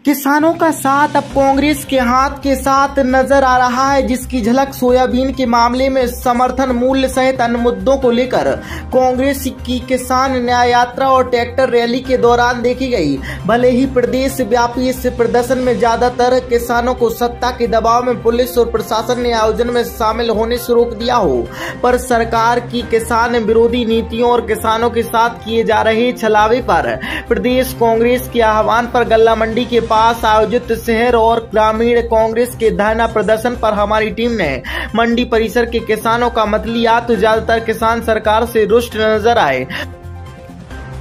किसानों का साथ अब कांग्रेस के हाथ के साथ नजर आ रहा है, जिसकी झलक सोयाबीन के मामले में समर्थन मूल्य सहित अन्य मुद्दों को लेकर कांग्रेस की किसान न्याय यात्रा और ट्रैक्टर रैली के दौरान देखी गई। भले ही प्रदेश व्यापी इस प्रदर्शन में ज्यादातर किसानों को सत्ता के दबाव में पुलिस और प्रशासन ने आयोजन में शामिल होने से रोक दिया हो, पर सरकार की किसान विरोधी नीतियों और किसानों के साथ किए जा रहे छलावे पर प्रदेश कांग्रेस के आह्वान पर गल्ला मंडी के पास आयोजित शहर और ग्रामीण कांग्रेस के धरना प्रदर्शन पर हमारी टीम ने मंडी परिसर के किसानों का मत लिया तो ज्यादातर किसान सरकार से रुष्ट नजर आए।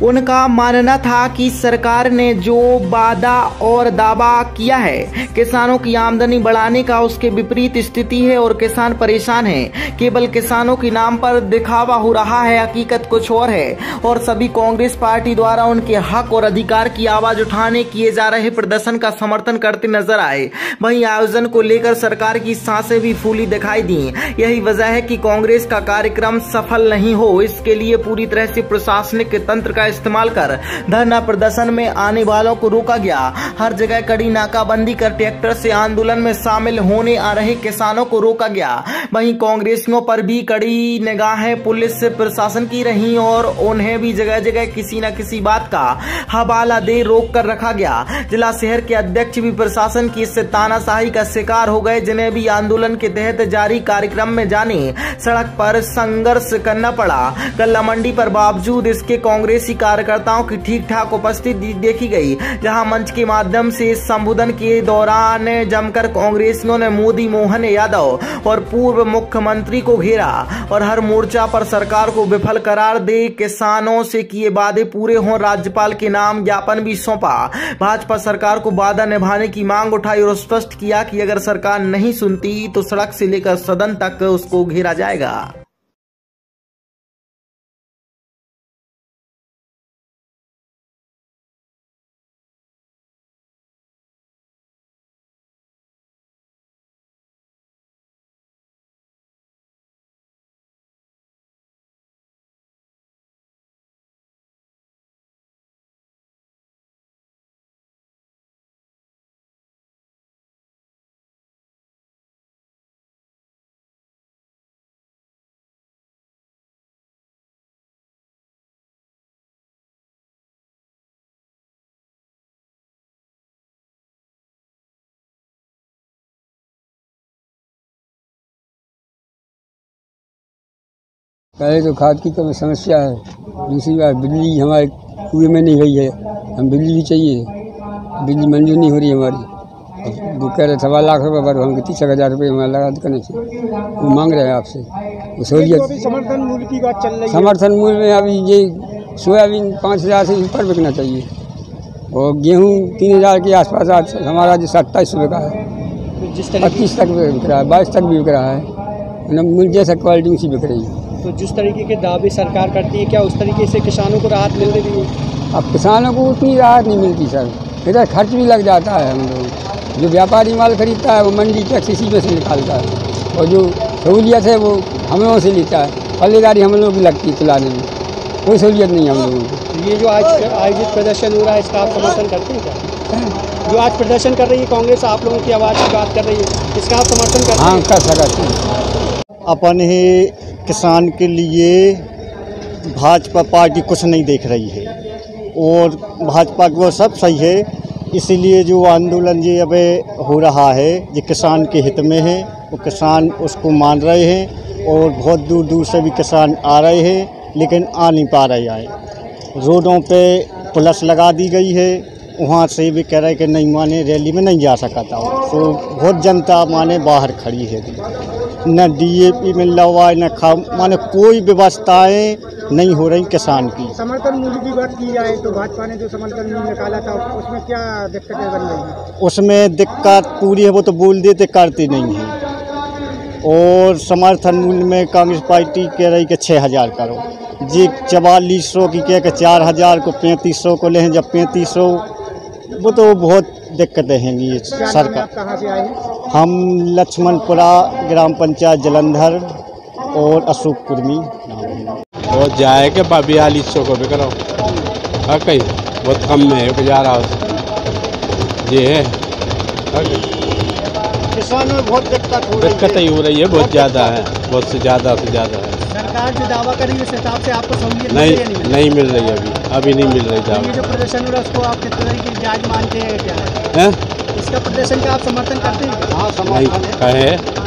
उनका मानना था कि सरकार ने जो वादा और दावा किया है किसानों की आमदनी बढ़ाने का, उसके विपरीत स्थिति है और किसान परेशान हैं। केवल किसानों के नाम पर दिखावा हो रहा है, हकीकत कुछ और है और सभी कांग्रेस पार्टी द्वारा उनके हक और अधिकार की आवाज उठाने किए जा रहे प्रदर्शन का समर्थन करते नजर आए। वहीं आयोजन को लेकर सरकार की सांसें भी फूली दिखाई दी। यही वजह है कि कांग्रेस का कार्यक्रम सफल नहीं हो, इसके लिए पूरी तरह से प्रशासनिक तंत्र का इस्तेमाल कर धरना प्रदर्शन में आने वालों को रोका गया। हर जगह कड़ी नाकाबंदी कर ट्रैक्टर से आंदोलन में शामिल होने आ रहे किसानों को रोका गया। वहीं कांग्रेसियों पर भी कड़ी निगाहें पुलिस प्रशासन की रही और उन्हें भी जगह जगह किसी न किसी बात का हवाला दे रोक कर रखा गया। जिला शहर के अध्यक्ष भी प्रशासन की इस तानाशाही का शिकार हो गए, जिन्हें भी आंदोलन के तहत जारी कार्यक्रम में जाने सड़क पर संघर्ष करना पड़ा। गल्ला मंडी पर बावजूद इसके कांग्रेसी कार्यकर्ताओं की ठीक ठाक उपस्थिति देखी गई, जहां मंच के माध्यम से संबोधन के दौरान जमकर कांग्रेसियों ने मोदी, मोहन यादव और पूर्व मुख्यमंत्री को घेरा और हर मोर्चा पर सरकार को विफल करार दे किसानों से किए वादे पूरे हों, राज्यपाल के नाम ज्ञापन भी सौंपा। भाजपा सरकार को वादा निभाने की मांग उठाई और स्पष्ट किया कि अगर सरकार नहीं सुनती तो सड़क से लेकर सदन तक उसको घेरा जाएगा। पहले तो खाद की कम समस्या है, दूसरी बात बिजली हमारे कुएं में नहीं गई है, हम बिजली भी चाहिए, बिजली मंजूर नहीं हो रही हमारी। वो कह रहे 1.25 लाख रुपये पर हम 30,000 रुपये हमारा लगा करने से वो मांग रहे हैं आपसे। सहूलियत समर्थन मूल्य की बात चल रही है। समर्थन मूल्य में अभी ये सोयाबीन 5,000 से ऊपर बिकना चाहिए और गेहूँ 3,000 के आसपास आज हमारा जो 27 रुपये का है, 25 तक बिक रहा है, 22 तक भी बिक रहा है। मूल्य जैसा क्वालिटी उसी बिक रही है। तो जिस तरीके के दावे सरकार करती है, क्या उस तरीके से किसानों को राहत मिल रही है? अब किसानों को उतनी राहत नहीं मिलती सर, इधर खर्च भी लग जाता है। हम लोग जो व्यापारी माल खरीदता है वो मंडी टैक्स इसी में से निकालता है और जो सहूलियत है वो हम लोगों से लेता है। पल्लेदारी हम लोगों की लगती है चलाने में, कोई सहूलियत नहीं हम लोगों को। ये जो आज आयोजित प्रदर्शन हो रहा है इसका आप समर्थन करते हैं क्या? जो आज प्रदर्शन कर रही है कांग्रेस, आप लोगों की आवाज़ की बात कर रही है, इसका आप समर्थन करते हैं? हाँ, कर सकते हैं। अपन ही किसान के लिए भाजपा पार्टी कुछ नहीं देख रही है और भाजपा को सब सही है, इसीलिए जो आंदोलन ये अब हो रहा है ये किसान के हित में है। वो किसान उसको मान रहे हैं और बहुत दूर दूर से भी किसान आ रहे हैं, लेकिन आ नहीं पा रहे हैं। रोडों पे पुलिस लगा दी गई है, वहाँ से भी कह रहे कि नहीं माने रैली में नहीं जा सका था, तो बहुत जनता माने बाहर खड़ी है। न DAP मिल रहा हुआ है, न माने कोई व्यवस्थाएं नहीं हो रही किसान की। समर्थन मूल्य की बात की जाए तो भाजपा ने जो समर्थन मूल्य निकाला था उसमें क्या दिक्कतें बन रही हैं? उसमें दिक्कत पूरी है, वो तो बोल देते करते नहीं हैं। और समर्थन मूल्य में कांग्रेस पार्टी कह रही कि 6,000 करो, जी 4400 की कह के 4,000 को 3500 को लें, जब 3500 वो तो बहुत दिक्कतें हैं ये सरकार। कहाँ से आए हैं? हम लक्ष्मणपुरा ग्राम पंचायत जलंधर और अशोक कुर्मी। बहुत जाए के 4200 को भी करो, कहीं बहुत कम में है जा रहा ये है किसानों में बहुत दिक्कत ही हो रही है, बहुत ज़्यादा है, बहुत से ज़्यादा है। सरकार जो दावा कर रही है उस हिसाब से आपको सहूलियत नहीं मिल रही अभी नहीं मिल रही ये जो प्रदर्शन हो रहा है उसको आप किस तरह की जांच मानते हैं क्या है? इसका प्रदर्शन का आप समर्थन करते हैं? हाँ, समर्थन है।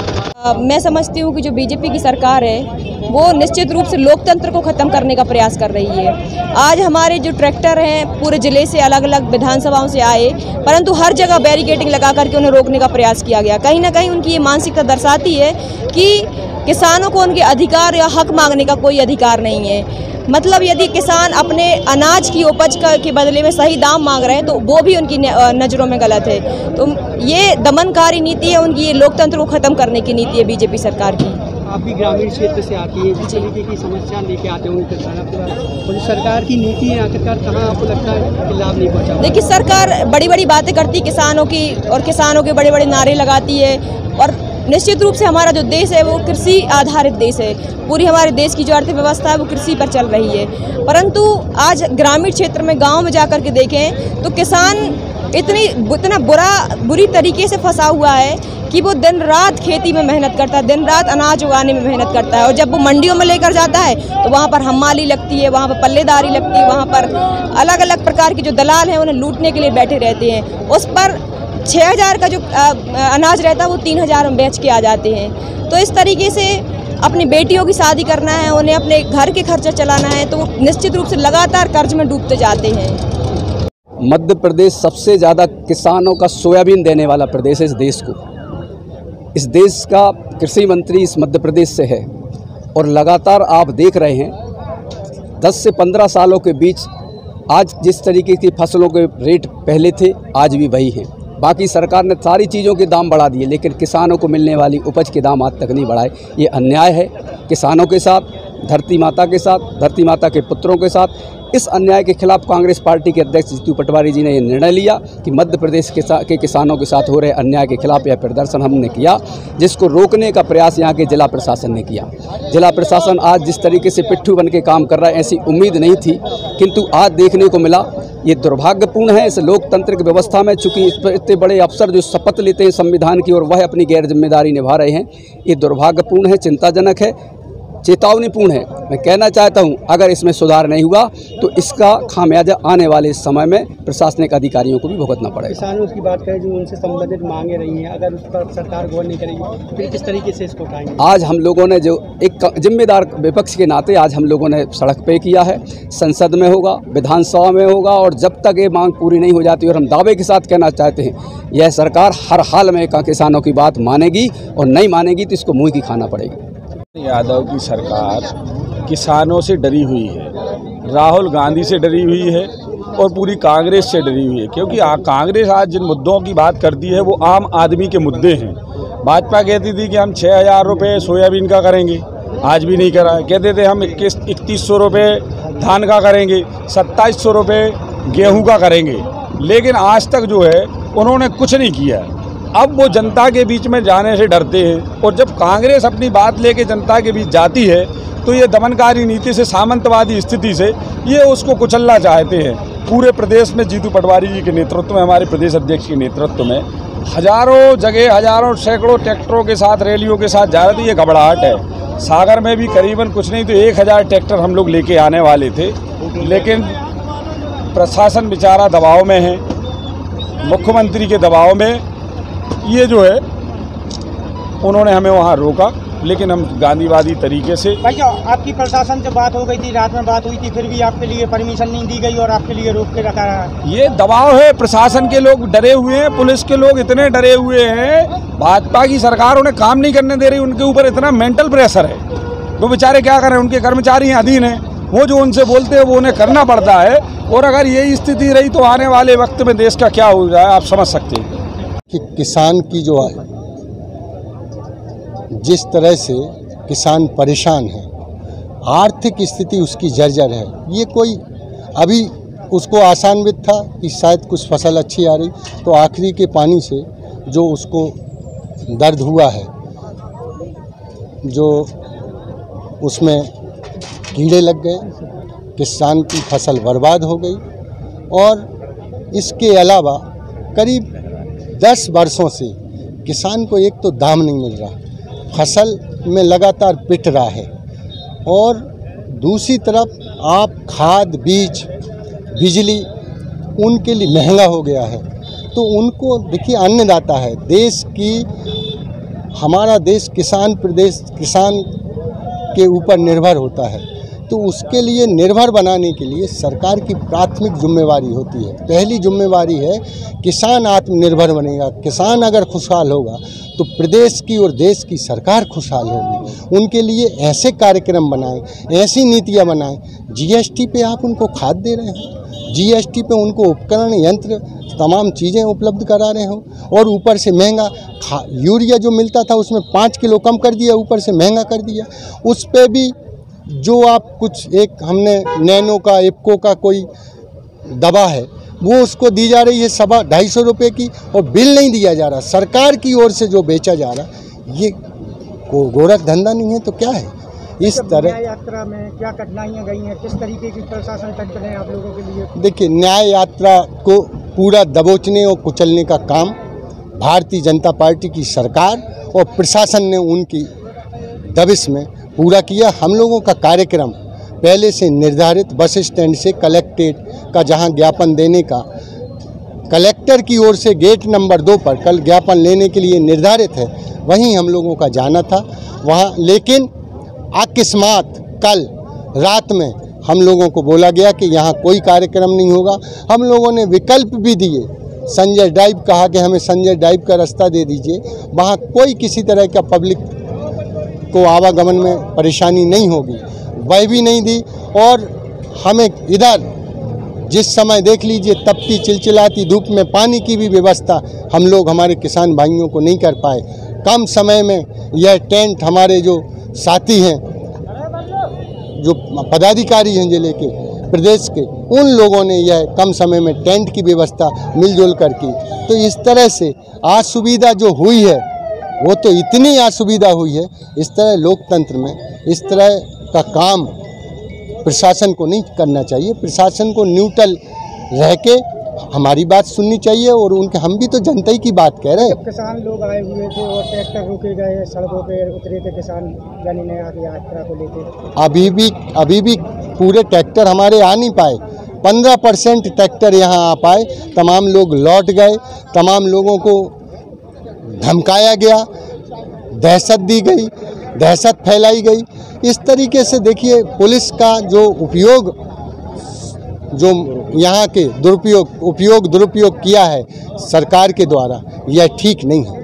मैं समझती हूँ कि जो बीजेपी की सरकार है वो निश्चित रूप से लोकतंत्र को ख़त्म करने का प्रयास कर रही है। आज हमारे जो ट्रैक्टर हैं पूरे ज़िले से अलग अलग विधानसभाओं से आए, परंतु हर जगह बैरिकेडिंग लगा करके उन्हें रोकने का प्रयास किया गया। कहीं ना कहीं उनकी ये मानसिकता दर्शाती है कि किसानों को उनके अधिकार या हक मांगने का कोई अधिकार नहीं है। मतलब यदि किसान अपने अनाज की उपज के बदले में सही दाम मांग रहे हैं तो वो भी उनकी नज़रों में गलत है। तो ये दमनकारी नीति है उनकी, ये लोकतंत्र को ख़त्म करने की नीति है बीजेपी सरकार की। आप भी ग्रामीण क्षेत्र से आती है, जिस तरीके की समस्या लेके आते होंगे किसान आपको, और सरकार की नीति है आखिरकार कहाँ आपको लगता है कि लाभ नहीं पहुँचा? देखिए, सरकार बड़ी बड़ी बातें करती किसानों की और किसानों के बड़े बड़े नारे लगाती है, और निश्चित रूप से हमारा जो देश है वो कृषि आधारित देश है। पूरी हमारे देश की जो अर्थव्यवस्था है वो कृषि पर चल रही है, परंतु आज ग्रामीण क्षेत्र में गांव में जाकर के देखें तो किसान इतना बुरी तरीके से फंसा हुआ है कि वो दिन रात खेती में मेहनत करता है, दिन रात अनाज उगाने में मेहनत करता है, और जब वो मंडियों में लेकर जाता है तो वहाँ पर हम्माली लगती है, वहाँ पर पल्लेदारी लगती है, वहाँ पर अलग अलग प्रकार के जो दलाल हैं उन्हें लूटने के लिए बैठे रहते हैं। उस पर 6,000 का जो अनाज रहता है वो 3,000 में बेच के आ जाते हैं। तो इस तरीके से अपनी बेटियों की शादी करना है, उन्हें अपने घर के खर्चा चलाना है, तो वो निश्चित रूप से लगातार कर्ज में डूबते जाते हैं। मध्य प्रदेश सबसे ज़्यादा किसानों का सोयाबीन देने वाला प्रदेश है इस देश को। इस देश का कृषि मंत्री इस मध्य प्रदेश से है, और लगातार आप देख रहे हैं 10 से 15 सालों के बीच आज जिस तरीके की फसलों के रेट पहले थे आज भी वही हैं। बाकी सरकार ने सारी चीज़ों के दाम बढ़ा दिए, लेकिन किसानों को मिलने वाली उपज के दाम आज तक नहीं बढ़ाए। ये अन्याय है किसानों के साथ, धरती माता के साथ, धरती माता के पुत्रों के साथ। इस अन्याय के खिलाफ कांग्रेस पार्टी के अध्यक्ष जीतू पटवारी जी ने ये निर्णय लिया कि मध्य प्रदेश के किसानों के साथ हो रहे अन्याय के खिलाफ यह प्रदर्शन हमने किया, जिसको रोकने का प्रयास यहाँ के जिला प्रशासन ने किया। जिला प्रशासन आज जिस तरीके से पिट्ठू बन के काम कर रहा है, ऐसी उम्मीद नहीं थी, किंतु आज देखने को मिला। ये दुर्भाग्यपूर्ण है इस लोकतांत्रिक व्यवस्था में, चूँकि इस पर इतने बड़े अफसर जो शपथ लेते हैं संविधान की और वह अपनी गैर जिम्मेदारी निभा रहे हैं, ये दुर्भाग्यपूर्ण है, चिंताजनक है, चेतावनीपूर्ण है। मैं कहना चाहता हूं, अगर इसमें सुधार नहीं हुआ तो इसका खामियाजा आने वाले समय में प्रशासनिक अधिकारियों को भी भुगतना पड़ेगा। किसानों की बात करें जो उनसे संबंधित मांगे रही हैं, अगर उस पर सरकार गौर नहीं करेगी फिर किस तरीके से इसको उठाएंगे? आज हम लोगों ने जो एक जिम्मेदार विपक्ष के नाते आज हम लोगों ने सड़क पे किया है, संसद में होगा, विधानसभा में होगा, और जब तक ये मांग पूरी नहीं हो जाती, और हम दावे के साथ कहना चाहते हैं यह सरकार हर हाल में किसानों की बात मानेगी, और नहीं मानेगी तो इसको मुँह की खाना पड़ेगी। यादव की सरकार किसानों से डरी हुई है, राहुल गांधी से डरी हुई है और पूरी कांग्रेस से डरी हुई है, क्योंकि कांग्रेस आज जिन मुद्दों की बात करती है वो आम आदमी के मुद्दे हैं। भाजपा कहती थी कि हम 6,000 रुपये सोयाबीन का करेंगे, आज भी नहीं करा। कहते थे हम 2100 रुपये धान का करेंगे, 2700 रुपये गेहूँ का करेंगे, लेकिन आज तक जो है उन्होंने कुछ नहीं किया। अब वो जनता के बीच में जाने से डरते हैं, और जब कांग्रेस अपनी बात लेके जनता के बीच जाती है तो ये दमनकारी नीति से, सामंतवादी स्थिति से ये उसको कुचलना चाहते हैं। पूरे प्रदेश में जीतू पटवारी जी के नेतृत्व में, हमारे प्रदेश अध्यक्ष के नेतृत्व में हजारों जगह, हजारों सैकड़ों ट्रैक्टरों के साथ, रैलियों के साथ जा रहे थे। ये घबराहट है। सागर में भी करीबन कुछ नहीं तो 1000 ट्रैक्टर हम लोग लेके आने वाले थे, लेकिन प्रशासन बेचारा दबाव में है, मुख्यमंत्री के दबाव में ये जो है उन्होंने हमें वहाँ रोका, लेकिन हम गांधीवादी तरीके से। भैया, आपकी प्रशासन से बात हो गई थी, रात में बात हुई थी, फिर भी आपके लिए परमिशन नहीं दी गई और आपके लिए रोक के रखा है। ये दबाव है, प्रशासन के लोग डरे हुए हैं, पुलिस के लोग इतने डरे हुए हैं, भाजपा की सरकार उन्हें काम नहीं करने दे रही, उनके ऊपर इतना मेंटल प्रेशर है। वो बेचारे क्या करें, उनके कर्मचारी हैं, अधीन हैं, वो जो उनसे बोलते हैं वो उन्हें करना पड़ता है। और अगर यही स्थिति रही तो आने वाले वक्त में देश का क्या हो जाए आप समझ सकते हैं। कि किसान की जो है, जिस तरह से किसान परेशान है, आर्थिक स्थिति उसकी जर्जर है। ये कोई अभी उसको आसान्वित था कि शायद कुछ फसल अच्छी आ रही, तो आखिरी के पानी से जो उसको दर्द हुआ है, जो उसमें कीड़े लग गए, किसान की फसल बर्बाद हो गई, और इसके अलावा करीब 10 वर्षों से किसान को एक तो दाम नहीं मिल रहा, फसल में लगातार पिट रहा है, और दूसरी तरफ आप खाद, बीज, बिजली उनके लिए महंगा हो गया है। तो उनको देखिए, अन्नदाता है देश की, हमारा देश किसान प्रदेश, किसान के ऊपर निर्भर होता है। तो उसके लिए निर्भर बनाने के लिए सरकार की प्राथमिक जिम्मेवारी होती है। पहली जिम्मेवारी है किसान आत्मनिर्भर बनेगा। किसान अगर खुशहाल होगा तो प्रदेश की और देश की सरकार खुशहाल होगी। उनके लिए ऐसे कार्यक्रम बनाएं, ऐसी नीतियां बनाएं। जीएसटी पे आप उनको खाद दे रहे हो, जीएसटी पे उनको उपकरण, यंत्र, तमाम चीज़ें उपलब्ध करा रहे हो, और ऊपर से महंगा यूरिया जो मिलता था उसमें 5 किलो कम कर दिया, ऊपर से महंगा कर दिया। उस पर भी जो आप कुछ एक हमने नैनो का, इफ्को का कोई दवा है वो उसको दी जा रही है 250 रुपये की, और बिल नहीं दिया जा रहा। सरकार की ओर से जो बेचा जा रहा, ये गोरख धंधा नहीं है तो क्या है? इस तरह न्याय यात्रा में क्या कठिनाइयाँ गई हैं, किस तरीके की प्रशासन तंत्र है आप लोगों के लिए? देखिए, न्याय यात्रा को पूरा दबोचने और कुचलने का काम भारतीय जनता पार्टी की सरकार और प्रशासन ने उनकी दबिश में पूरा किया। हम लोगों का कार्यक्रम पहले से निर्धारित बस स्टैंड से कलेक्ट्रेट का जहां ज्ञापन देने का कलेक्टर की ओर से गेट नंबर 2 पर कल ज्ञापन लेने के लिए निर्धारित है, वहीं हम लोगों का जाना था वहां। लेकिन अकस्मात कल रात में हम लोगों को बोला गया कि यहाँ कोई कार्यक्रम नहीं होगा। हम लोगों ने विकल्प भी दिए, संजय ड्राइव कहा कि हमें संजय ड्राइव का रास्ता दे दीजिए, वहाँ कोई किसी तरह का पब्लिक को आवागमन में परेशानी नहीं होगी, वह भी नहीं दी। और हमें इधर जिस समय देख लीजिए तपती चिलचिलाती धूप में पानी की भी व्यवस्था हम लोग हमारे किसान भाइयों को नहीं कर पाए। कम समय में यह टेंट हमारे जो साथी हैं, जो पदाधिकारी हैं जिले के, प्रदेश के, उन लोगों ने यह कम समय में टेंट की व्यवस्था मिलजुल कर की। तो इस तरह से असुविधा जो हुई है वो तो इतनी असुविधा हुई है। इस तरह लोकतंत्र में इस तरह का काम प्रशासन को नहीं करना चाहिए। प्रशासन को न्यूट्रल रह के हमारी बात सुननी चाहिए, और उनके हम भी तो जनता ही की बात कह रहे हैं। जब किसान लोग आए हुए थे और ट्रैक्टर रोके गए, सड़कों पे उतरे थे किसान यानी नया यात्रा को लेकर, अभी भी पूरे ट्रैक्टर हमारे आ नहीं पाए। 15% ट्रैक्टर यहाँ आ पाए, तमाम लोग लौट गए, तमाम लोगों को धमकाया गया, दहशत दी गई, दहशत फैलाई गई। इस तरीके से देखिए, पुलिस का जो उपयोग, जो यहाँ के दुरुपयोग किया है सरकार के द्वारा, यह ठीक नहीं है।